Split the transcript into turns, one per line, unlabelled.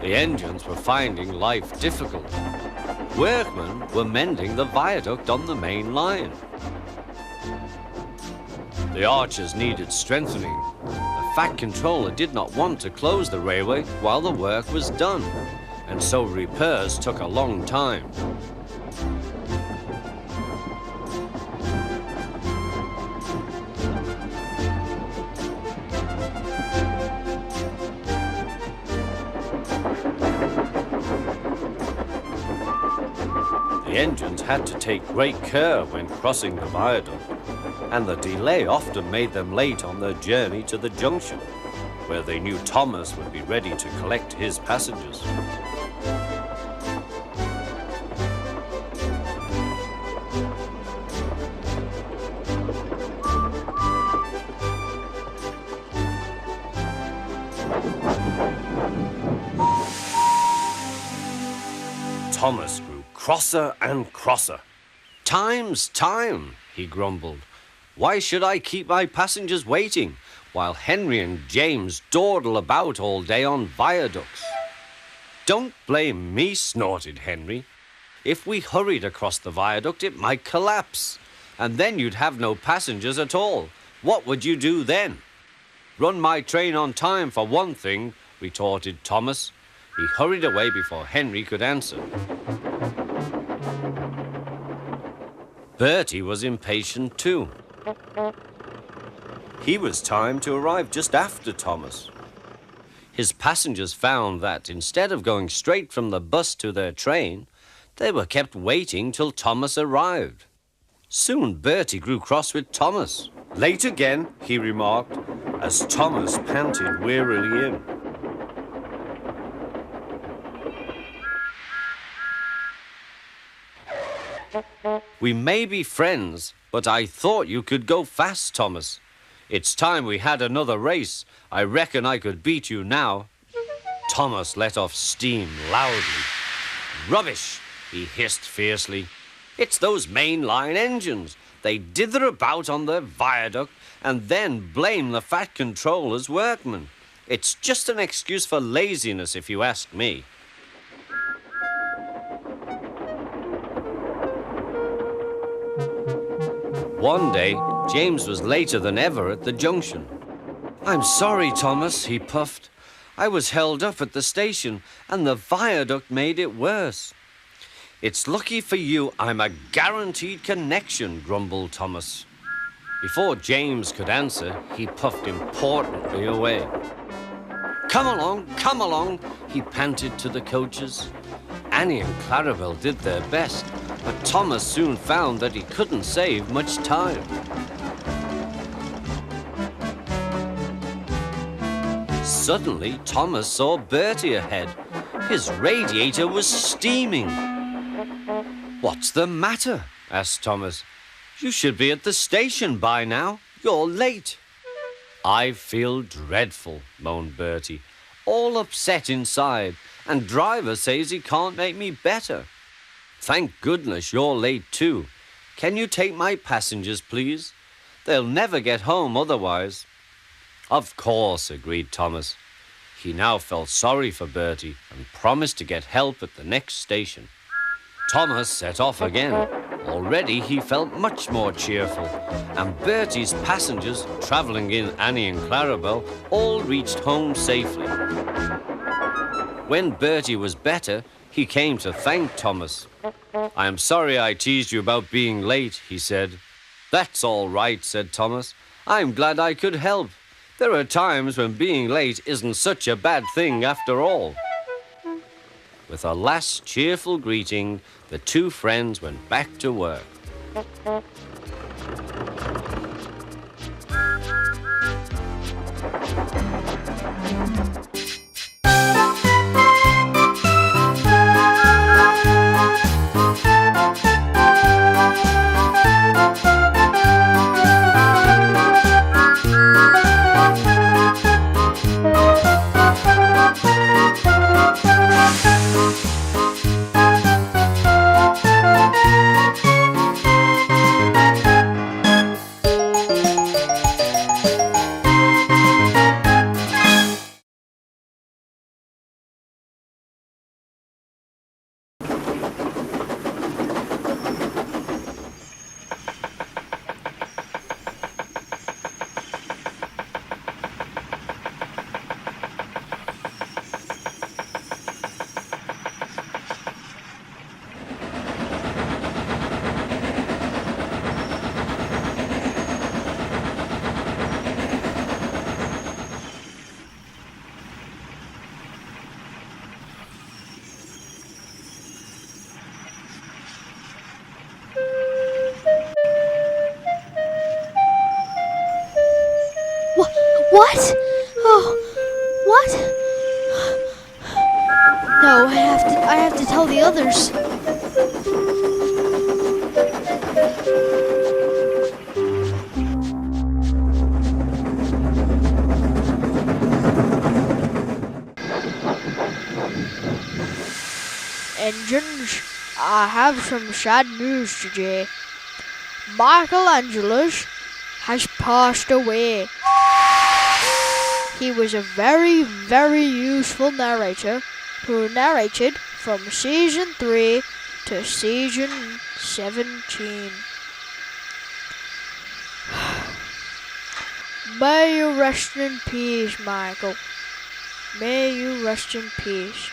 The engines were finding life difficult. Workmen were mending the viaduct on the main line. The arches needed strengthening. The Fat Controller did not want to close the railway while the work was done, and so repairs took a long time. The engines had to take great care when crossing the viaduct, and the delay often made them late on their journey to the junction, where they knew Thomas would be ready to collect his passengers. Thomas grew crosser and crosser. "Time's time," he grumbled. "Why should I keep my passengers waiting while Henry and James dawdle about all day on viaducts?" "Don't blame me," snorted Henry. "If we hurried across the viaduct, it might collapse, and then you'd have no passengers at all. What would you do then?" "Run my train on time for one thing," retorted Thomas. He hurried away before Henry could answer. Bertie was impatient too. He was timed to arrive just after Thomas. His passengers found that instead of going straight from the bus to their train, they were kept waiting till Thomas arrived. Soon Bertie grew cross with Thomas. "Late again," he remarked, as Thomas panted wearily in. "We may be friends, but I thought you could go fast, Thomas. It's time we had another race. I reckon I could beat you now." Thomas let off steam loudly. "Rubbish," he hissed fiercely. "It's those mainline engines. They dither about on their viaduct and then blame the Fat Controller's workmen. It's just an excuse for laziness, if you ask me." One day, James was later than ever at the junction. "I'm sorry, Thomas," he puffed. "I was held up at the station, and the viaduct made it worse." "It's lucky for you I'm a guaranteed connection," grumbled Thomas. Before James could answer, he puffed importantly away. Come along," he panted to the coaches. Annie and Clarabel did their best, but Thomas soon found that he couldn't save much time. Suddenly, Thomas saw Bertie ahead. His radiator was steaming. "What's the matter?" asked Thomas. "You should be at the station by now. You're late." "I feel dreadful," moaned Bertie. "All upset inside, and driver says he can't make me better." "Thank goodness you're late too. Can you take my passengers, please? They'll never get home otherwise." "Of course," agreed Thomas. He now felt sorry for Bertie and promised to get help at the next station. Thomas set off again. Already he felt much more cheerful, and Bertie's passengers, travelling in Annie and Clarabel, all reached home safely. When Bertie was better, he came to thank Thomas. "I am sorry I teased you about being late," he said. "That's all right," said Thomas. "I'm glad I could help. There are times when being late isn't such a bad thing after all." With a last cheerful greeting, the two friends went back to work.
What? Oh, what? No, I have to tell the others. Engines, I have some sad news today. Michelangelo has passed away. He was a very, very useful narrator who narrated from season 3 to season 17. May you rest in peace, Michael. May you rest in peace.